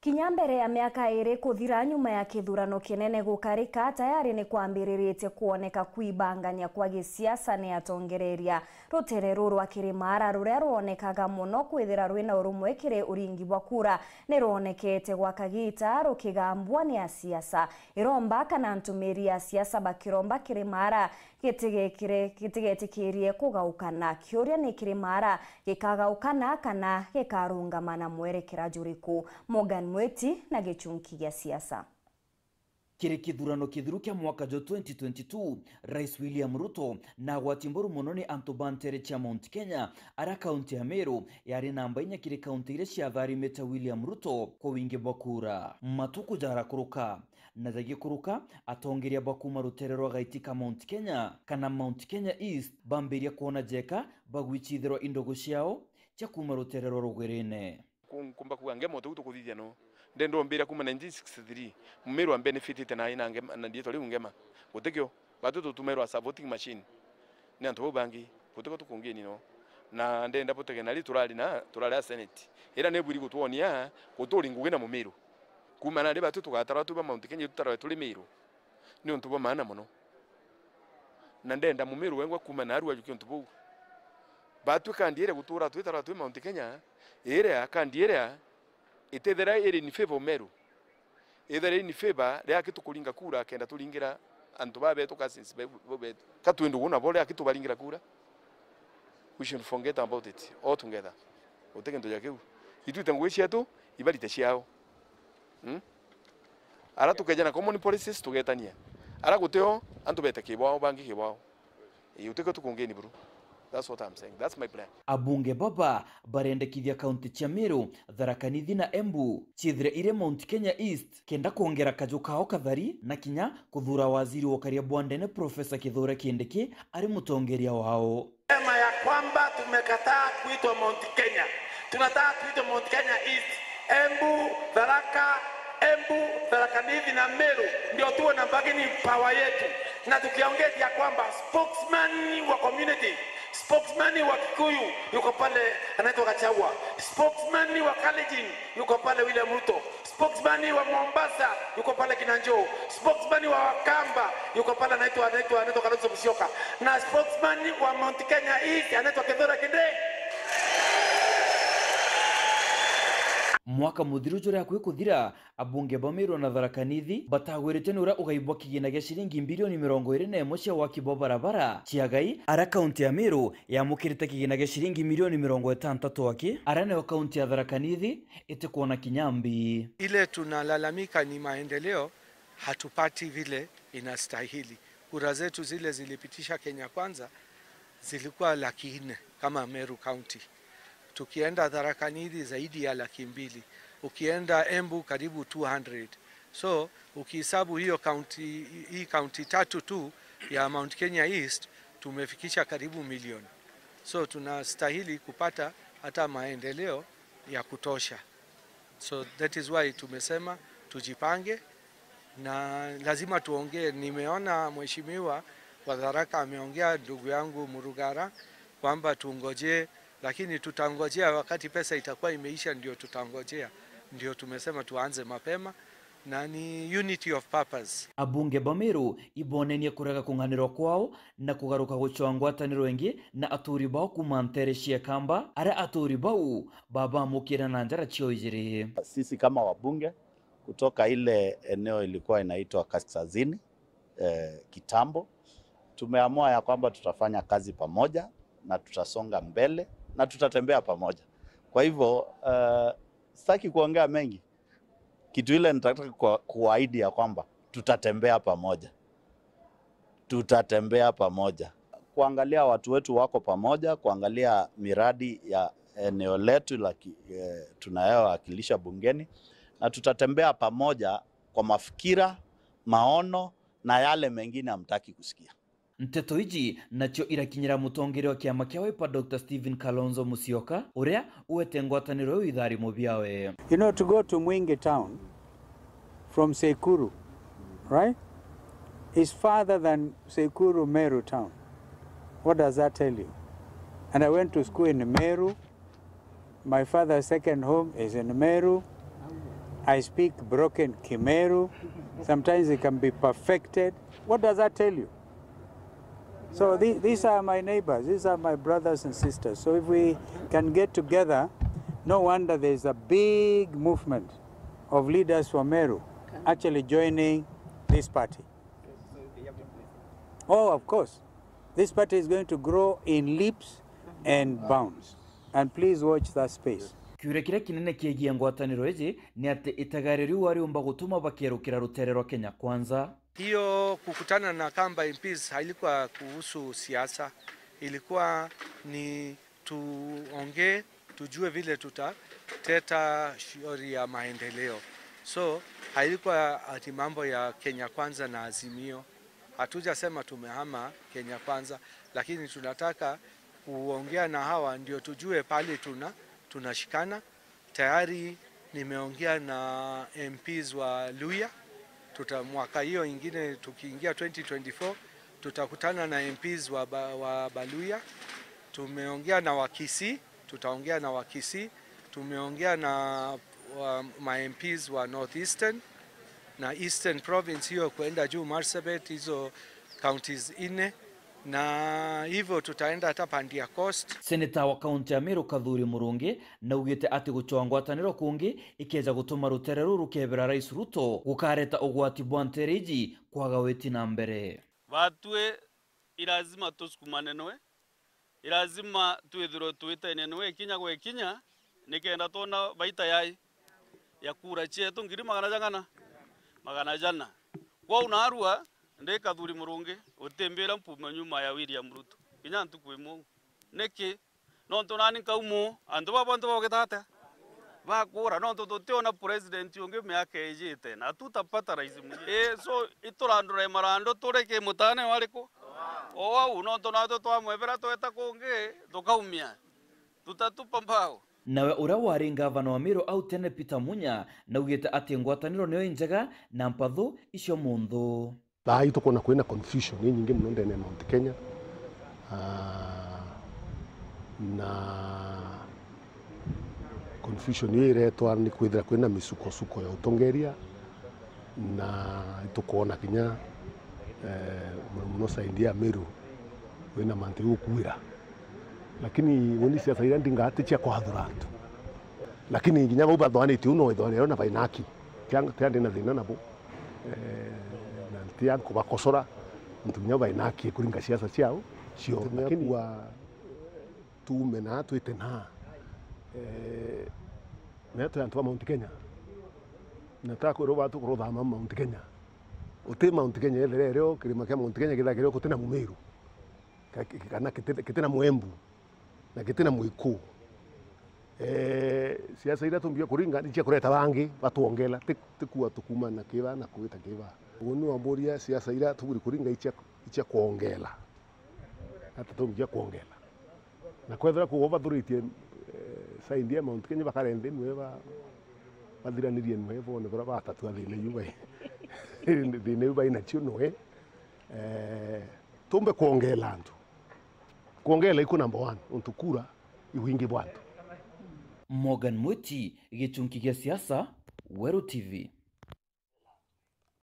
Kinya mbere ya miaka iri kuthira nyuma ya kithurano kinene gukarika tayari ni kwambiririe kuoneka kwibangania kwa gisiasa ni atongereria rutere rwa KIRIMAARA ruria ruonekaga muno kwithira rwina urumwe kiri uringi bwa kura ni ruonekete gwa kagita rukigambwa ni ACIACA iromba kana ntumiri ya siasa bakiromba KIRIMAARA gitigetikirie kugaukana kiuria ni KIRIMAARA gikagaukana kana gikarungamana mwerekera juriku Mweti na Gîchunki ya siasa. Kire kithurano kithiru kia mwaka jo 2022 Rais William Ruto na gwatimboru munoni antobantere cha Mount Kenya ara kaunti ya Meru yari namba inya kire kaunti ile cia tharimete William Ruto kwa wingi bwa kura matuku jara kuruka na thagi kuruka atongeria bakuma rutere rwa gaitika Mount Kenya kana Mount Kenya East bambiria kuona jeka bagwichithirwa indogo ciao cha kuma rutere rwa rugwerene kumba kuange moto kuthithia no ndendo mbira kuma 1963 mumeru wa benefit na ina ngema na ndieto liu ngema utekyo batuto tumeru a voting machine ni anto bangi uteko tukongeni no na ndenda poteke na liturali ya senate era neburi kutuonia kutolinguge na mumeru kuma na leba tutu gatara tuba Mount Kenya tutara tulimeru ni onto ba maana muno na ndenda mumeru wengwa kuma na arwa yukyo ntubu batu kandiere gutura twitara tu Mount Kenya area kandiere itethera iri ni favor meru ethera ni favor ria kitukulinga kura kenda tulingira antu babe tukasinsi babe katwendo guna bole akitubalingira kura. We should forget about it altogether. Otekendo yakeu itutangwe ciatu ibalite ciao ara tukejana common policies tugetania ara guteo antu bete kibwao bangi kibwao uteko tukongeni bro. That's what I'm saying. That's my plan. Abunge baba barendekithia kaunti cia Meru, Tharaka Nithi na Embu chithire ire Mount Kenya East kenda kuongera kaju kao kathari na kinya kuthura waziri wa karia bwandene Profesa Kithure Kindiki ari mutongeria wao. Sema ya kwamba tumekataa kuitwa Mount Kenya. Tunataka kuitwa Mount Kenya East. Embu, Tharaka Nithi na Meru ndio tuwe na bargaining power yetu. Na tukiongea ya kwamba spokesman wa community, spokesman wa Kikuyu yuko pale anaitwa Gachagua, spokesman wa Kalenjin yuko pale William Ruto, spokesman wa Mombasa yuko pale Kinanjo, spokesman wa Wakamba yuko pale anaitwa Kalonzo Musyoka, na spokesman wa Mount Kenya East anaitwa Kithure Kindiki. Mwaka muthiru jura kuthira abunge ba Meru na Tharaka Nithi batagwirite nura ugaibwa kigina gia shilingi bilioni 21 cia waki bo barabara Ciagai ara kaunti ya Meru yamukirite kigina gia shilingi milioni 60 waki ara ne kaunti ya Tharaka Nithi itekuona kinyambi. Ile tunalalamika ni maendeleo hatupati vile inastahili. Kura zetu zile zilipitisha Kenya Kwanza zilikuwa 400,000 kama Meru County. Tukienda Tharaka Nithi zaidi ya 200,000. Ukienda Embu karibu 200. So ukihesabu hiyo county tatu tu ya Mount Kenya East tumefikisha karibu milioni. So tunastahili kupata hata maendeleo ya kutosha. So that is why tumesema tujipange na lazima tuongee. Nimeona mheshimiwa wa Tharaka ameongea, ndugu yangu Murugara, kwamba tuongojee, lakini tutangojea wakati pesa itakuwa imeisha ndio tutangojea. Ndio tumesema tuanze mapema na ni unity of purpose. Abunge ba Meru ibonenie kurega kunganirwa kwao na kugaruka guchwangwa taniro ingi na aturi bao kumantere cia kamba ara aturi bao baba mukira na njara chio ijiri. Sisi kama wabunge kutoka ile eneo ilikuwa inaitwa Kaskazini kitambo tumeamua ya kwamba tutafanya kazi pamoja na tutasonga mbele na tutatembea pamoja. Kwa hivyo sitaki kuongea mengi. Kitu ile nataka kuahidi ya kwamba tutatembea pamoja. Tutatembea pamoja. Kuangalia watu wetu wako pamoja, kuangalia miradi ya eneo letu tunayowakilisha bungeni, na tutatembea pamoja kwa mafikira, maono na yale mengine hamtaki kusikia. Nteto iji nacho irakinyira mutongere wa kiama kia Wiper Dr. Stephen Kalonzo Musyoka uria uwete ngwataniro withari mubiawe. You know, to go to Mwingi town from Sekuru, right, is farther than Sekuru Meru town. What does that tell you? And I went to school in Meru. My father's second home is in Meru. I speak broken Kimeru. Sometimes it can be perfected. What does that tell you? So these are my neighbors. These are my brothers and sisters. So if we can get together, no wonder there's a big movement of leaders from Meru actually joining this party. Oh, of course. This party is going to grow in leaps and bounds. And please watch that space. Kiurekire kinene kiegia ngwataniro izi ni ati itagariri wariomba gutuma bakerukira rutere rwa Kenya Kwanza. Hiyo kukutana na Kamba MPs hailikuwa kuhusu siasa, ilikuwa ni tuongee, tujue vile tutateta shauri ya maendeleo. So hailikuwa ati mambo ya Kenya Kwanza na Azimio. Hatujasema tumehama Kenya Kwanza, lakini tunataka kuongea na hawa ndio tujue pale tunashikana. Tayari nimeongea na MPs wa Luya. Mwaka hiyo ingine tukiingia 2024 tutakutana na MPs wa Baluya. Tumeongea na Wakisi, tutaongea na Wakisi. Tumeongea na ma MPs wa Northeastern na Eastern Province hiyo kwenda juu Marsabit, hizo counties 4. Na hivyo tutaenda hata Pandia Coast. Seneta wa kaunti ya Meru Kadhuri Murungi na ugite ati gucoa ngwataniro kungi ikeza gutuma rutere ruru kebera Rais Ruto gukareta ugwati bwanteriji kwaga weti na mbere. Batwe ilazima tusukumane noe, ilazima tuithiro tuitane noe kinya gwe kinya nikenda tona baita yai ya kura chetu ngiri magana jana kwa unarua ndeka Kadhuri Murungi utembera mpuma nyuma ya William Ruto kinya ntukwimo neki nonto nani kaumo andu bagetata bakura nonto tutiona president yonge miaka ejite na tutapata rais mwingine so iturandure marando tureke mutane waliko owa nonto nato twamwebera tweta kunge tukaumia tutatupa mbao. Nawe ura wari ngavana wa Meru au tene Peter Munya na ugite ati ngwataniro niyo injega na mpathu icio munthu. Lai tukona kwena confusion ni nyingi muno ndene Mount Kenya. Na confusion iretwa ni kwithira kwena misuko ya na tukona kinya muno saidia Meru wena manti ukuira. Lakini woni siasa ira ndingate cia kwathura antu. Lakini nginya bau bathwani ti uno ithorero na bainaki kyande na thina nabo na ntia kubakosora ntunya bainaki kuringa siasa ciao cio. Lakini wa tume na twitena na antu Mount Kenya nataka kwiro batu kurothama Mount Kenya uti Mount Kenya etherero kirima kia Mount Kenya githagiro kutina Mumeru kana kitina Mwembu na kitina Muiku. Siasa ira tumbia kuringa ni cia kureta bangi batuongela tikuwa tukuma na kiba na kuita kiba. Unu amboria siasa ira tuguri kuringa icia kuongela hata tumbia kuongela na kwethera ku bathuritie saindia Mount Kenya bakarende nweba bathiranirie nwevo ne bora batatu athile yubai thine yubai na cio noe tumbe kuongela antu kuongela iko number 1 untu kura iwingi bwantu. Morgan Mwiti, Gîchunki gya siasa, Weru TV.